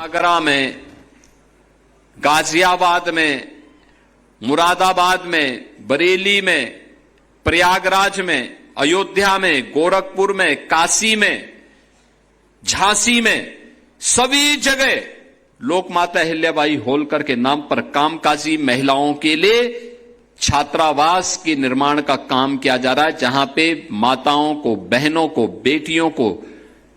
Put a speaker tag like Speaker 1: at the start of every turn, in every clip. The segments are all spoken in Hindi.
Speaker 1: आगरा में, गाजियाबाद में, मुरादाबाद में, बरेली में, प्रयागराज में, अयोध्या में, गोरखपुर में, काशी में, झांसी में, सभी जगह लोकमाता अहिल्याबाई होलकर के नाम पर कामकाजी महिलाओं के लिए छात्रावास के निर्माण का काम किया जा रहा है, जहां पे माताओं को, बहनों को, बेटियों को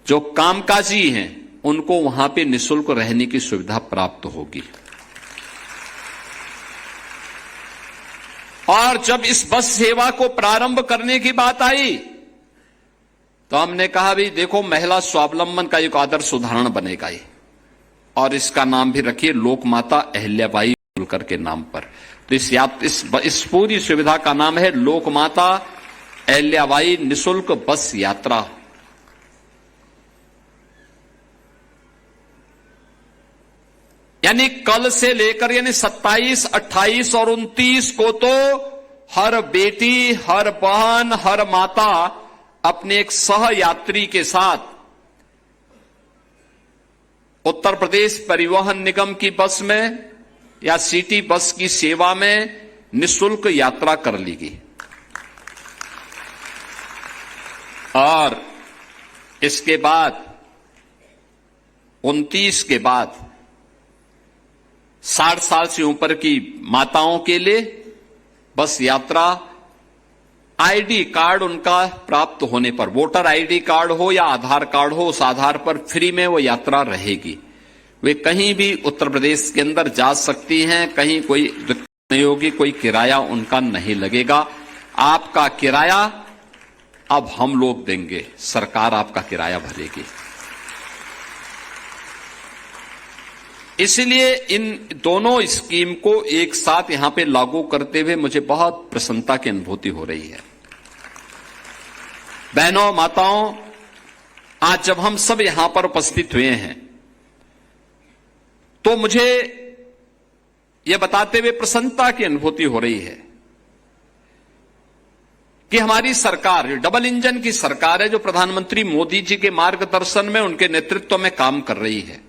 Speaker 1: जो कामकाजी हैं उनको वहां पे निःशुल्क रहने की सुविधा प्राप्त होगी। और जब इस बस सेवा को प्रारंभ करने की बात आई तो हमने कहा भी देखो, महिला स्वावलंबन का एक आदर्श उदाहरण बनेगा ये, और इसका नाम भी रखिए लोकमाता अहिल्याबाई होलकर के नाम पर। तो इस पूरी सुविधा का नाम है लोकमाता अहिल्याबाई निःशुल्क बस यात्रा। यानी कल से लेकर यानी 27, 28 और 29 को तो हर बेटी, हर बहन, हर माता अपने एक सह यात्री के साथ उत्तर प्रदेश परिवहन निगम की बस में या सिटी बस की सेवा में निःशुल्क यात्रा कर लेगी। और इसके बाद 29 के बाद 60 साल से ऊपर की माताओं के लिए बस यात्रा आईडी कार्ड उनका प्राप्त होने पर, वोटर आईडी कार्ड हो या आधार कार्ड हो, उस आधार पर फ्री में वो यात्रा रहेगी। वे कहीं भी उत्तर प्रदेश के अंदर जा सकती हैं, कहीं कोई दिक्कत नहीं होगी, कोई किराया उनका नहीं लगेगा। आपका किराया अब हम लोग देंगे, सरकार आपका किराया भरेगी। इसलिए इन दोनों स्कीम को एक साथ यहां पे लागू करते हुए मुझे बहुत प्रसन्नता की अनुभूति हो रही है। बहनों, माताओं, आज जब हम सब यहां पर उपस्थित हुए हैं तो मुझे यह बताते हुए प्रसन्नता की अनुभूति हो रही है कि हमारी सरकार डबल इंजन की सरकार है, जो प्रधानमंत्री मोदी जी के मार्गदर्शन में, उनके नेतृत्व में काम कर रही है।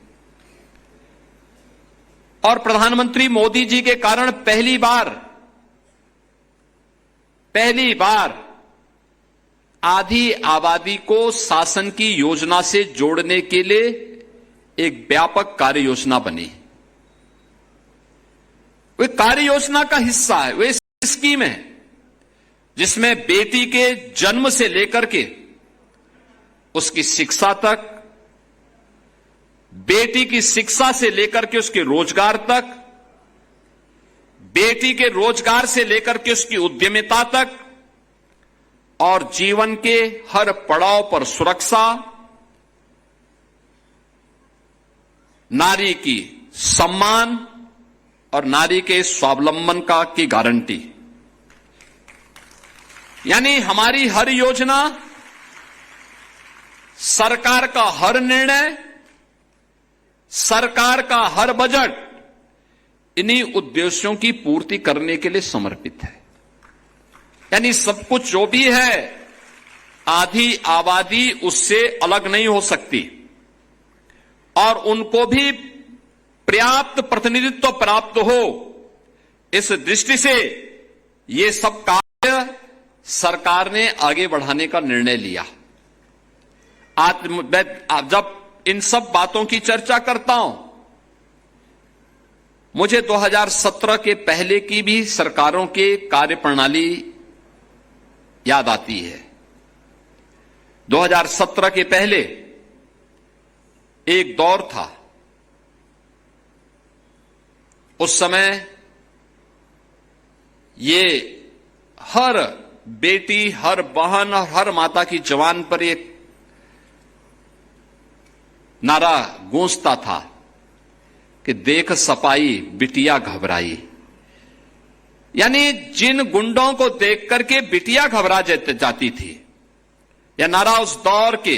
Speaker 1: और प्रधानमंत्री मोदी जी के कारण पहली बार आधी आबादी को शासन की योजना से जोड़ने के लिए एक व्यापक कार्य योजना बनी। वे कार्य योजना का हिस्सा है, वे स्कीम है जिसमें बेटी के जन्म से लेकर के उसकी शिक्षा तक, बेटी की शिक्षा से लेकर के उसके रोजगार तक, बेटी के रोजगार से लेकर के उसकी उद्यमिता तक, और जीवन के हर पड़ाव पर सुरक्षा, नारी की सम्मान और नारी के स्वावलंबन का की गारंटी। यानी हमारी हर योजना, सरकार का हर निर्णय, सरकार का हर बजट इन्हीं उद्देश्यों की पूर्ति करने के लिए समर्पित है। यानी सब कुछ जो भी है, आधी आबादी उससे अलग नहीं हो सकती और उनको भी पर्याप्त प्रतिनिधित्व प्राप्त हो, इस दृष्टि से ये सब कार्य सरकार ने आगे बढ़ाने का निर्णय लिया। आज जब इन सब बातों की चर्चा करता हूं, मुझे 2017 के पहले की भी सरकारों के कार्यप्रणाली याद आती है। 2017 के पहले एक दौर था, उस समय ये हर बेटी, हर बहन और हर माता की जबान पर एक नारा गूंजता था कि देख सपाई बिटिया घबराई। यानी जिन गुंडों को देख करके बिटिया घबरा जाती थी, यह नारा उस दौर के,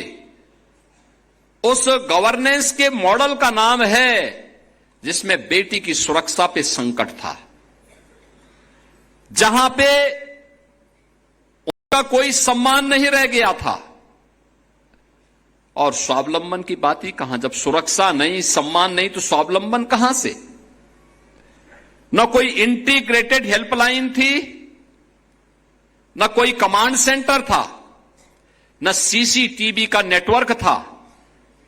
Speaker 1: उस गवर्नेंस के मॉडल का नाम है जिसमें बेटी की सुरक्षा पे संकट था, जहां पे उनका कोई सम्मान नहीं रह गया था। और स्वावलंबन की बात ही कहां? जब सुरक्षा नहीं, सम्मान नहीं, तो स्वावलंबन कहां से? न कोई इंटीग्रेटेड हेल्पलाइन थी, न कोई कमांड सेंटर था, न सीसीटीवी का नेटवर्क था,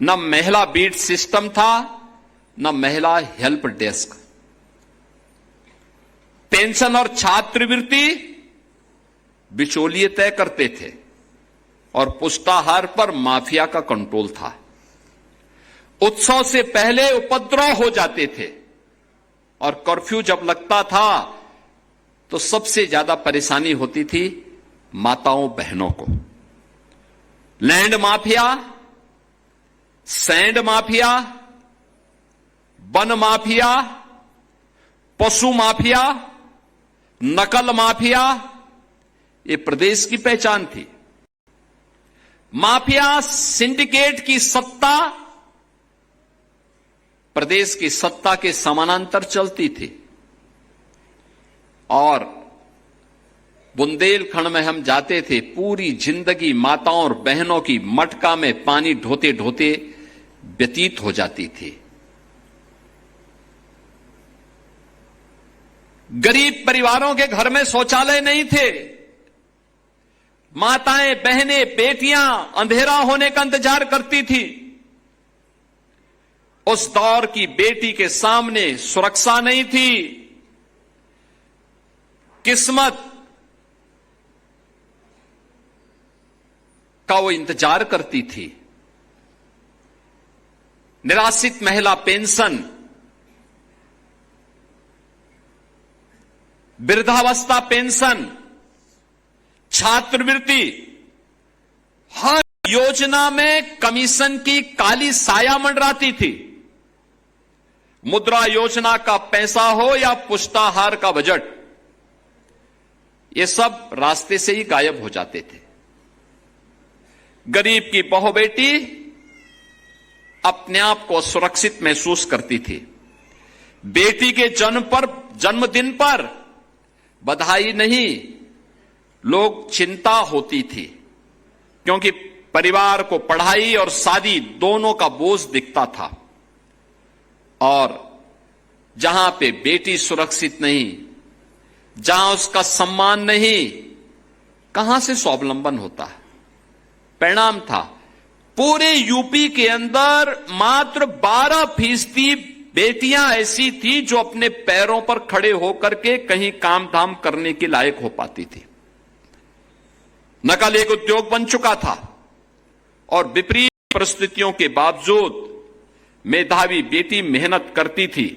Speaker 1: न महिला बीट सिस्टम था, न महिला हेल्प डेस्क। पेंशन और छात्रवृत्ति बिचौलिए तय करते थे और पुष्टाहार पर माफिया का कंट्रोल था। उत्सव से पहले उपद्रव हो जाते थे और कर्फ्यू जब लगता था तो सबसे ज्यादा परेशानी होती थी माताओं बहनों को। Land mafia, sand mafia, one mafia, पशु माफिया, नकल माफिया, ये प्रदेश की पहचान थी। माफिया सिंडिकेट की सत्ता प्रदेश की सत्ता के समानांतर चलती थी और बुंदेलखंड में हम जाते थे, पूरी जिंदगी माताओं और बहनों की मटका में पानी ढोते ढोते व्यतीत हो जाती थी। गरीब परिवारों के घर में शौचालय नहीं थे। माताएं, बहनें, बेटियां अंधेरा होने का इंतजार करती थी। उस दौर की बेटी के सामने सुरक्षा नहीं थी। किस्मत का वो इंतजार करती थी। निराश्रित महिला पेंशन, वृद्धावस्था पेंशन, छात्रवृत्ति, हर योजना में कमीशन की काली साया मंडराती थी। मुद्रा योजना का पैसा हो या पुष्टाहार का बजट, ये सब रास्ते से ही गायब हो जाते थे। गरीब की बहू बेटी अपने आप को सुरक्षित महसूस करती थी। बेटी के जन्मदिन पर बधाई नहीं, लोग चिंता होती थी, क्योंकि परिवार को पढ़ाई और शादी दोनों का बोझ दिखता था। और जहां पे बेटी सुरक्षित नहीं, जहां उसका सम्मान नहीं, कहां से स्वावलंबन होता है? परिणाम था पूरे यूपी के अंदर मात्र 12% बेटियां ऐसी थी जो अपने पैरों पर खड़े होकर के कहीं काम धाम करने के लायक हो पाती थी। नकल एक उद्योग बन चुका था और विपरीत परिस्थितियों के बावजूद मेधावी बेटी मेहनत करती थी।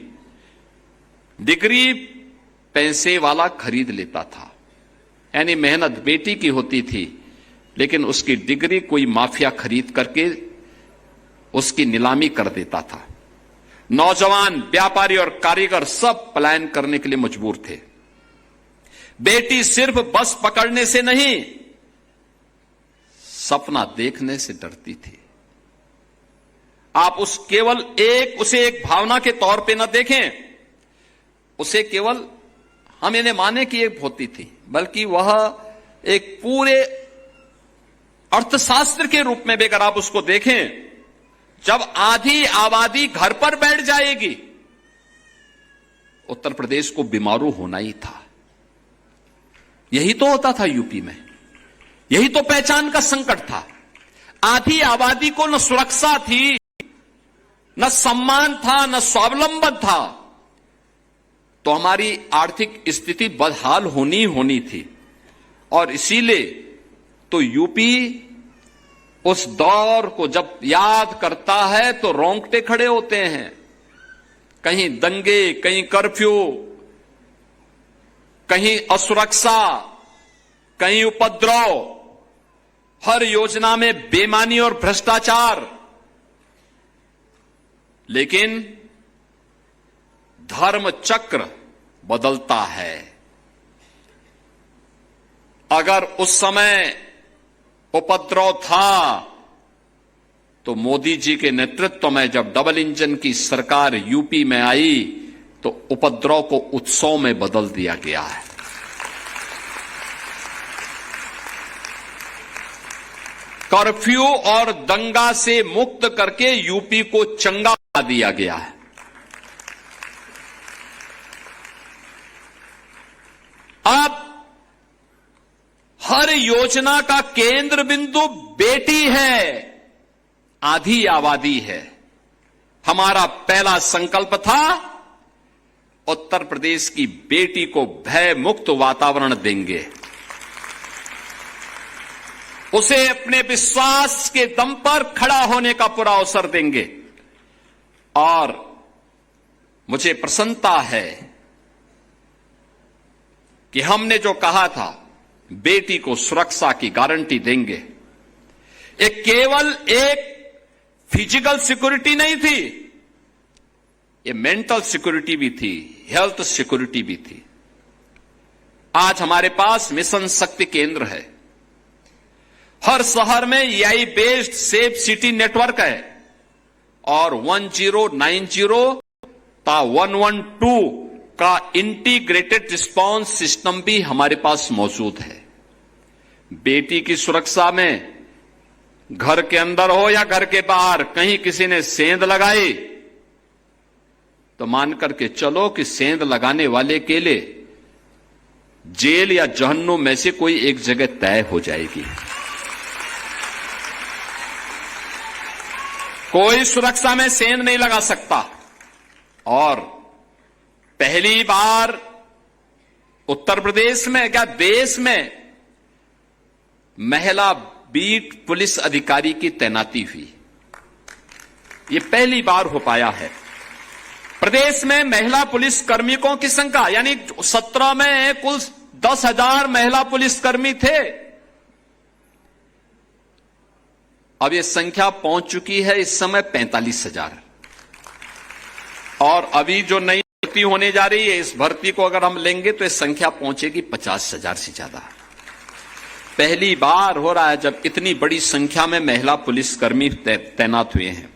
Speaker 1: डिग्री पैसे वाला खरीद लेता था, यानी मेहनत बेटी की होती थी, लेकिन उसकी डिग्री कोई माफिया खरीद करके उसकी नीलामी कर देता था। नौजवान, व्यापारी और कारीगर सब पलायन करने के लिए मजबूर थे। बेटी सिर्फ बस पकड़ने से नहीं, सपना देखने से डरती थी। आप उसे एक भावना के तौर पे न देखें, उसे केवल हम इन्हें माने कि एक होती थी, बल्कि वह एक पूरे अर्थशास्त्र के रूप में भी अगर आप उसको देखें, जब आधी आबादी घर पर बैठ जाएगी, उत्तर प्रदेश को बीमारू होना ही था। यही तो होता था यूपी में, यही तो पहचान का संकट था। आधी आबादी को न सुरक्षा थी, न सम्मान था, न स्वावलंबन था, तो हमारी आर्थिक स्थिति बदहाल होनी थी। और इसीलिए तो यूपी उस दौर को जब याद करता है तो रोंगटे खड़े होते हैं। कहीं दंगे, कहीं कर्फ्यू, कहीं असुरक्षा, कहीं उपद्रव, हर योजना में बेईमानी और भ्रष्टाचार। लेकिन धर्म चक्र बदलता है। अगर उस समय उपद्रव था तो मोदी जी के नेतृत्व में जब डबल इंजन की सरकार यूपी में आई तो उपद्रव को उत्सव में बदल दिया गया है। कर्फ्यू और दंगा से मुक्त करके यूपी को चंगा बना दिया गया है। अब हर योजना का केंद्र बिंदु बेटी है, आधी आबादी है। हमारा पहला संकल्प था उत्तर प्रदेश की बेटी को भय मुक्त वातावरण देंगे, उसे अपने विश्वास के दम पर खड़ा होने का पूरा अवसर देंगे। और मुझे प्रसन्नता है कि हमने जो कहा था बेटी को सुरक्षा की गारंटी देंगे, ये केवल एक फिजिकल सिक्योरिटी नहीं थी, ये मेंटल सिक्योरिटी भी थी, हेल्थ सिक्योरिटी भी थी। आज हमारे पास मिशन शक्ति केंद्र है, हर शहर में AI based safe city network है और 1090 ता 112 का इंटीग्रेटेड रिस्पांस सिस्टम भी हमारे पास मौजूद है। बेटी की सुरक्षा में घर के अंदर हो या घर के बाहर कहीं किसी ने सेंध लगाई तो मान करके चलो कि सेंध लगाने वाले के लिए जेल या जहन्नुम में से कोई एक जगह तय हो जाएगी। कोई सुरक्षा में सेंध नहीं लगा सकता। और पहली बार उत्तर प्रदेश में क्या देश में महिला बीट पुलिस अधिकारी की तैनाती हुई, ये पहली बार हो पाया है। प्रदेश में महिला पुलिस कर्मियों की संख्या यानी 17 में कुल 10,000 महिला पुलिसकर्मी थे, अब ये संख्या पहुंच चुकी है इस समय 45,000। और अभी जो नई भर्ती होने जा रही है, इस भर्ती को अगर हम लेंगे तो इस संख्या पहुंचेगी 50,000 से ज्यादा। पहली बार हो रहा है जब इतनी बड़ी संख्या में महिला पुलिसकर्मी तैनात हुए हैं।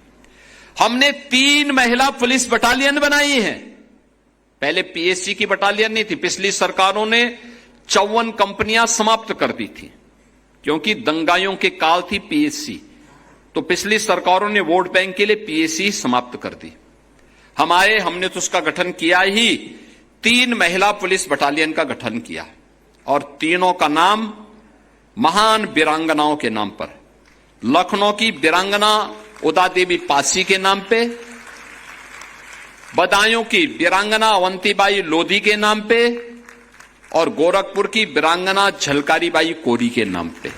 Speaker 1: हमने 3 महिला पुलिस बटालियन बनाई है। पहले पीएससी की बटालियन नहीं थी, पिछली सरकारों ने 54 कंपनियां समाप्त कर दी थी क्योंकि दंगाइयों के काल थी पीएससी, तो पिछली सरकारों ने वोट बैंक के लिए पीएससी समाप्त कर दी। हमने तो उसका गठन किया ही, 3 महिला पुलिस बटालियन का गठन किया और तीनों का नाम महान वीरांगनाओं के नाम पर। लखनऊ की वीरांगना उदा देवी पासी के नाम पे, बदायूं की वीरांगना अवंतीबाई लोधी के नाम पे और गोरखपुर की वीरांगना झलकारीबाई कोरी के नाम पे,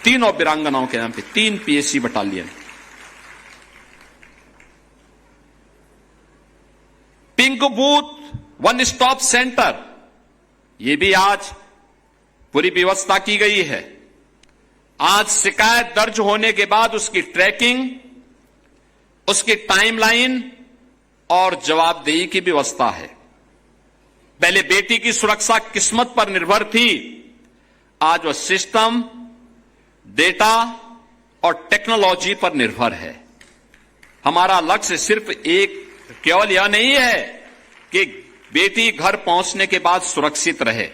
Speaker 1: तीनों वीरांगनाओं के नाम पे 3 PSC battalion. Pink booth one stop centre, ये भी आज पूरी व्यवस्था की गई है। आज शिकायत दर्ज होने के बाद उसकी ट्रैकिंग, उसकी टाइमलाइन और जवाबदेही की व्यवस्था है। पहले बेटी की सुरक्षा किस्मत पर निर्भर थी, आज वह सिस्टम, डेटा और टेक्नोलॉजी पर निर्भर है। हमारा लक्ष्य सिर्फ केवल यह नहीं है कि बेटी घर पहुंचने के बाद सुरक्षित रहे,